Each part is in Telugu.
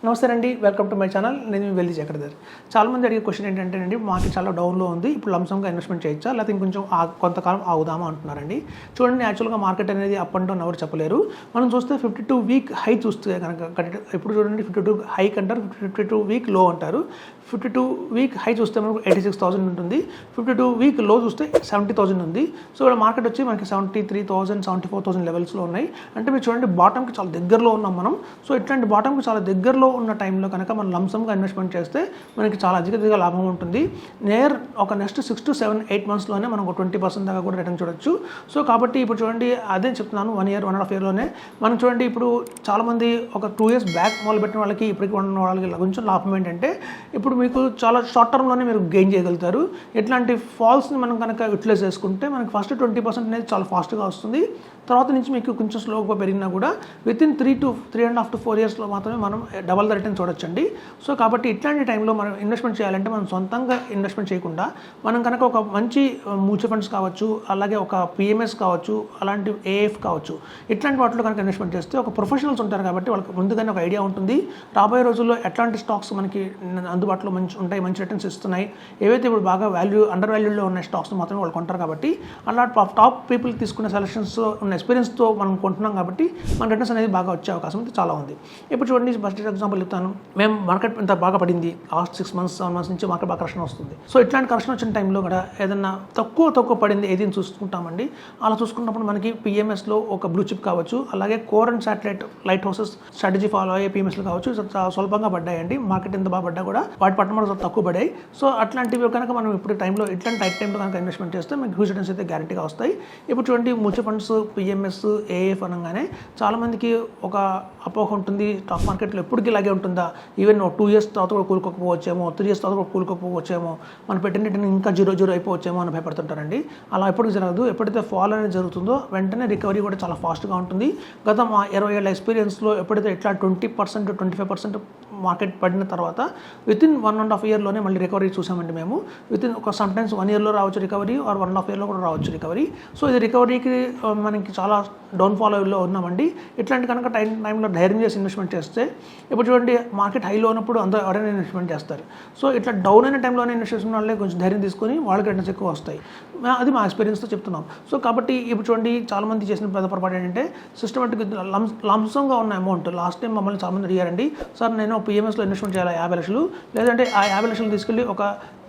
నమస్తే అండి, వెల్కమ్ టు మై ఛానల్. నేను వెల్లి చక్రధర్. చాలామంది అడిగే క్వశ్చన్ ఏంటంటే అండి, మార్కెట్ చాలా డౌన్లో ఉంది, ఇప్పుడు లంసంగా ఇన్వెస్ట్మెంట్ చేయొచ్చా లేకపోతే ఇంకొంచెం కొంతకాలం ఆగుదామా అంటున్నారండి. చూడండి, యాక్చువల్గా మార్కెట్ అనేది అప్ అండ్ డౌన్ ఎవరు చెప్పలేరు. మనం చూస్తే 52 వీక్ హై చూస్తే కనుక ఇప్పుడు చూడండి 52 హై అంటారు, 52 వీక్ లో అంటారు. 52 వీక్ హై చూస్తే మనకు 86,000 ఉంటుంది, 52 వీక్ లో చూస్తే 70,000 ఉంది. సో ఇక్కడ మార్కెట్ వచ్చి మనకి 73,000 74,000 లెవెల్స్లో ఉన్నాయి. అంటే మీరు చూడండి, బాటమ్కి చాలా దగ్గరలో ఉన్నాం మనం. సో ఇట్లాంటి బాటమ్కి చాలా దగ్గరలో ఉన్న టైంలో కనుక మనం లంసంగా ఇన్వెస్ట్మెంట్ చేస్తే మనకి చాలా అధికంగా లాభం ఉంటుంది. ఒక నెక్స్ట్ 6 to 7 8 మంత్స్లోనే మనం ఒక 20% దాకా కూడా రిటర్న్ చూడొచ్చు. సో కాబట్టి ఇప్పుడు చూడండి, అదే చెప్తున్నాను, 1 year 1.5 yearలోనే మనం చూడండి. ఇప్పుడు చాలామంది ఒక 2 years బ్యాక్ మొదలుపెట్టిన వాళ్ళకి ఇప్పటికి ఉన్న వాళ్ళకి కొంచెం లాభం ఏంటంటే, ఇప్పుడు మీకు చాలా షార్ట్ టర్మ్లోనే మీరు గెయిన్ చేయగలుగుతారు. ఇట్లాంటి ఫాల్స్ని మనం కనుక యూటిలైజ్ చేసుకుంటే మనకి ఫస్ట్ 20% అనేది చాలా ఫాస్ట్గా వస్తుంది. తర్వాత నుంచి మీకు కొంచెం స్లోగా పెరిగినా కూడా వితిన్ 3.5 to 4 yearsలో మాత్రమే మనం డబల్ ద రిటర్న్ చూడొచ్చండి. సో కాబట్టి ఇట్లాంటి టైంలో మనం ఇన్వెస్ట్మెంట్ చేయాలంటే మనం సొంతంగా ఇన్వెస్ట్మెంట్ చేయకుండా మనం కనుక ఒక మంచి మ్యూచువల్ ఫండ్స్ కావచ్చు, అలాగే ఒక పిఎంఎస్ కావచ్చు, అలాంటి ఏఎఫ్ కావచ్చు, ఇట్లాంటి వాటిలో కనుక ఇన్వెస్ట్మెంట్ చేస్తే ఒక ప్రొఫెషనల్స్ ఉంటారు కాబట్టి వాళ్ళకి ముందుగానే ఒక ఐడియా ఉంటుంది. రాబోయే రోజుల్లో ఎట్లాంటి స్టాక్స్ మనకి అందుబాటులో ఉంటాయి, మంచి రిటర్న్స్ ఇస్తున్నాయి, ఏవైతే ఇప్పుడు బాగా అండర్ వాల్యూలో ఉన్న స్టాక్స్ మాత్రమే వాళ్ళు కొంటారు. కాబట్టి అలా టాప్ పీపుల్ తీసుకునే సెలక్షన్స్ ఉన్న ఎక్స్పీరియన్స్తో మనం కొంటున్నాం కాబట్టి మన రిటర్న్స్ అనేది బాగా వచ్చే అవకాశం అయితే చాలా ఉంది. ఇప్పుడు చూడండి, ఫస్ట్ ఎగ్జాంపుల్ చెప్తాను. మేము మార్కెట్ ఇంత బాగా పడింది, లాస్ట్ 6 months 7 months నుంచి మార్కెట్ బాగా కరెక్షన్ వస్తుంది. సో ఇట్లాంటి కరెక్షన్ వచ్చిన టైంలో కూడా ఏదన్నా తక్కువ పడింది ఏది చూసుకుంటామండి. అలా చూసుకున్నప్పుడు మనకి పిఎంఎస్లో ఒక బ్లూ చిప్ కావచ్చు, అలాగే core and satellite light houses strategy follow అయ్యే పిఎంఎస్లు కావచ్చు, స్వల్పంగా పడ్డాయండి. మార్కెట్ ఎంత బాగా పడ్డా కూడా వాటి పట్టడం తక్కువ పడాయి. సో అట్లాంటివి కనుక మనం ఇప్పుడు టైంలో ఇట్లాంటి టైట్ టైంలో కనుక ఇన్వెస్ట్మెంట్ చేస్తే మీకు హ్యూజ్ రిటర్న్స్ అయితే గ్యారెంటీగా వస్తాయి. ఇప్పుడు చూడండి, మ్యూచువల్ ఫండ్స్, పిఎంఎస్, ఏఎఫ్ అనగానే చాలామందికి ఒక అపోహ ఉంటుంది, స్టాక్ మార్కెట్లో ఎప్పటికీ ఇలాగే ఉంటుందా, ఈవెన్ 2 years తర్వాత కూడా కూలుకోకపోవచ్చేమో, 3 years తర్వాత కూడా కూలుకోకపోవచ్చేమో, మనం పెట్టిన రిటర్న్ ఇంకా 0 అయిపోవచ్చేమో అని భయపడుతుంటారండి. అలా ఎప్పటికీ జరగదు. ఎప్పుడైతే ఫాల్ అనేది జరుగుతుందో వెంటనే రికవరీ కూడా చాలా ఫాస్ట్గా ఉంటుంది. గత 20 ఏళ్ళ ఎక్స్పీరియన్స్లో ఎప్పుడైతే ఇట్లా 20% 25% మార్కెట్ పడిన తర్వాత వితిన్ 1.5 yearలోనే మళ్ళీ రికవరీ చూసామండి మేము. వితిన్ ఒక సమ్టైమ్స్ 1 yearలో రావచ్చు రికవరీ, ఆర్ 1.5 yearలో కూడా రావచ్చు రికవరీ. సో ఇది రికవరీకి మనకి చాలా డౌన్ఫాల్లో ఉన్నామండి. ఇట్లాంటి కనుక టైంలో ధైర్యం చేసి ఇన్వెస్ట్మెంట్ చేస్తే, ఇప్పుడు చూడండి, మార్కెట్ హైలో ఉన్నప్పుడు అందరూ ఎవరైనా ఇన్వెస్ట్మెంట్ చేస్తారు. సో ఇట్లా డౌన్ అయిన టైంలోనే ఇన్వెస్ట్ చేసిన వాళ్ళే కొంచెం ధైర్యం తీసుకొని వాళ్ళకి రిటర్న్స్ ఎక్కువ వస్తాయి. అది మా ఎక్స్పీరియన్స్తో చెప్తున్నాం. సో కాబట్టి ఇప్పుడు చూడండి, చాలామంది చేసిన పెద్ద పొరపాటు ఏంటంటే, సిస్టమేటిక్ లంసంగా ఉన్న అమౌంట్ లాస్ట్ టైం మమ్మల్ని చాలామంది అడిగారండి, సార్ నేను పిఎంఎస్లో ఇన్వెస్ట్మెంట్ చేయాలి 50 లక్షలు, లేదంటే ఆ 50 లక్షలు తీసుకెళ్ళి ఒక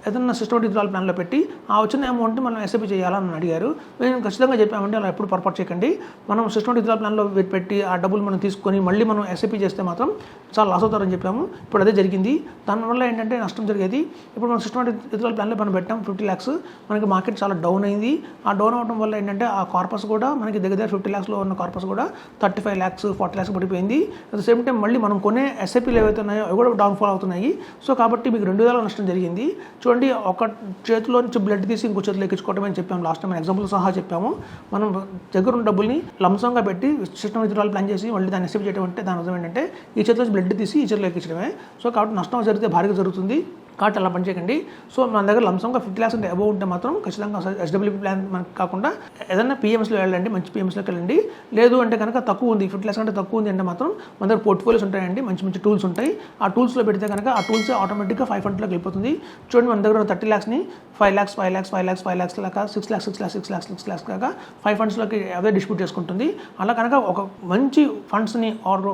ఏదన్నా సిస్టమేటిక్ విత్డ్రాల్ ప్లాన్లో పెట్టి ఆ వచ్చిన అమౌంట్ మనం ఎస్ఐపి చేయాలని అడిగారు. మేము ఖచ్చితంగా చెప్పామంటే అలా ఎప్పుడు పొరపాటు చేయకండి. మనం సిస్టమేటిక్ విత్డ్రాల్ ప్లాన్లో పెట్టి ఆ డబ్బులు మనం తీసుకొని మళ్ళీ మనం ఎస్ఐపి చేస్తే మాత్రం చాలా లాస్ అవుతారని చెప్పాము. ఇప్పుడు అదే జరిగింది. దానివల్ల ఏంటంటే నష్టం జరిగేది. ఇప్పుడు మనం సిస్టమేటిక్ విత్డ్రాల్ ప్లాన్లో మనం పెట్టాం 50 lakhs, మనకి మార్కెట్ చాలా డౌన్ అయింది. ఆ డౌన్ అవడం వల్ల ఏంటంటే ఆ కార్పస్ కూడా మనకి దగ్గర 50 lakhsలో ఉన్న కార్పస్ కూడా 35 lakhs 40 lakhs పడిపోయింది. అట్ ద సేమ్ టైం మళ్ళీ మనం కొనే ఎస్ఐపీలు ఏవైతే ఉన్నాయో అవి కూడా డౌన్ఫాల్ అవుతున్నాయి. సో కాబట్టి మీకు 2 విధాల నష్టం జరిగింది. చూడండి, ఒక చేతిలో నుంచి బ్లడ్ తీసి ఇంకో చేతిలో ఎక్కించుకోవడం అని చెప్పాము. లాస్ట్ టైం ఎగ్జాంపుల్ సహా చెప్పాము. మనం దగ్గర ఉన్న డబ్బుల్ని లంసంగా పెట్టి సిస్టమ్ విత్డ్రాల్ ప్లాన్ చేసి మళ్ళీ దాన్ని ఎస్ఐపి చేయడం అంటే దాని అర్థం ఏంటంటే ఈ చేతిలో బ్లడ్ తీసి ఈ చేతిలో ఎక్కించడమే. సో కాబట్టి నష్టం జరిగితే భారీగా జరుగుతుంది. కాబట్టి అలా పనిచేయకండి. సో మన దగ్గర లంసంగా 50 lakhs అంటే అబౌవ్ ఉంటే మాత్రం ఖచ్చితంగా ఎస్డబ్ల్యూపీ ప్లాన్ మనకి కాకుండా ఏదైనా పిఎంఎస్లో వెళ్ళండి, మంచి పిఎంఎస్లోకి వెళ్ళండి. లేదు అంటే కనుక తక్కువ ఉంది, 50 lakhs అంటే తక్కువ ఉంది అంటే మాత్రం మన దగ్గర పోర్ట్ఫోలియోస్ ఉంటాయండి, మంచి టూల్స్ ఉంటాయి. ఆ టూల్స్లో పెడితే కనుక ఆ టూల్స్ ఆటోమేటిక్గా 500లోకి వెళ్ళిపోతుంది. చూడండి, మన దగ్గర 30 lakhsని 5 lakhs 5 lakhs 5 lakhs 5 lakhs లాగా 6 lakhs 6 lakhs 6 lakhs 6 lakhs లాగా 5 fundsలోకి అవే డిస్ట్రిబ్యూట్ చేసుకుంటుంది. అలా కనుక ఒక మంచి ఫండ్స్ని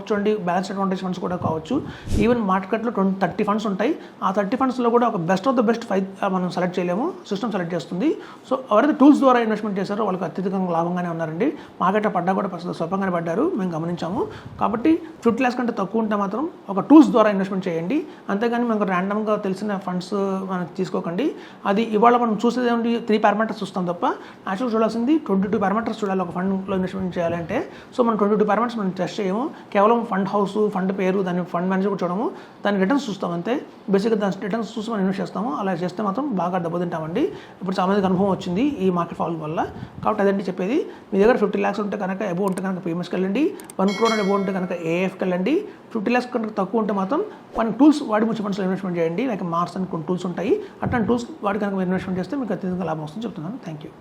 చూడండి, బ్యాలెన్స్ అడ్వాంటేజ్ ఫండ్స్ కూడా కావచ్చు. ఈవెన్ మార్కెట్లో 30 funds ఉంటాయి. ఆ 30 fundsలో కూడా ఒక బెస్ట్ ఆఫ్ ద బెస్ట్ 5 మనం సెలెక్ట్ చేయలేము, సిస్టమ్ సెలెక్ట్ చేస్తుంది. సో ఎవరైతే టూల్స్ ద్వారా ఇన్వెస్ట్మెంట్ చేశారో వాళ్ళకి అత్యధికంగా లాభంగానే ఉన్నారండి. మార్కెట్లో పడ్డా కూడా స్వల్పంగానే పడ్డారు, మేము గమనించాము. కాబట్టి 50 lakhs కంటే తక్కువ ఉంటే మాత్రం ఒక టూల్స్ ద్వారా ఇన్వెస్ట్మెంట్ చేయండి. అంతేగాని మనకు ర్యాండమ్గా తెలిసిన ఫండ్స్ మనం తీసుకోకండి. అది ఇవాళ మనం చూసేది ఏమిటి, 3 parameters చూస్తాం తప్ప యాక్చువల్గా చూడాల్సింది 22 parameters చూడాలి ఒక ఫండ్లో ఇన్వెస్ట్మెంట్ చేయాలంటే. సో మనం 22 parameters మనం టెస్ట్ చేయము. కేవలం ఫండ్ హౌస్, ఫండ్ పేరు, దాని ఫండ్ మేనేజర్ కూడా చూడము, దాని రిటర్న్స్ చూస్తాం అంతే. బేసిక్గా దాని రిటర్న్స్ చూసి మనం ఇన్వెస్ట్ చేస్తాము. అలా చేస్తే మాత్రం బాగా దెబ్బతింటామండి. ఇప్పుడు చాలామందికి అనుభవం వచ్చింది ఈ మార్కెట్ ఫాల్ వల్ల. కాబట్టి అదండి చెప్పేది. మీ దగ్గర 50 lakhs ఉంటే కనుక అబౌవ్ ఉంటే కనుక పిఎంఎస్కి వెళ్ళండి, 1 crore అబౌవ్ ఉంటే కనుక ఏఎఫ్కి వెళ్ళండి. 50 lakhs కనుక తక్కువ ఉంటే మాత్రం మన టూల్స్ వాడి మ్యూచువల్ ఫండ్స్లో ఇన్వెస్ట్మెంట్ చేయండి. లైక్ మార్స్ అని కొన్ని టూల్స్ ఉంటాయి. అట్లాంటి టూల్స్ వాడి కనుక ఇన్వెస్ట్మెంట్ చేస్తే మీకు అత్యధికంగా లాభం వస్తుంది చెప్తున్నాను. Thank you.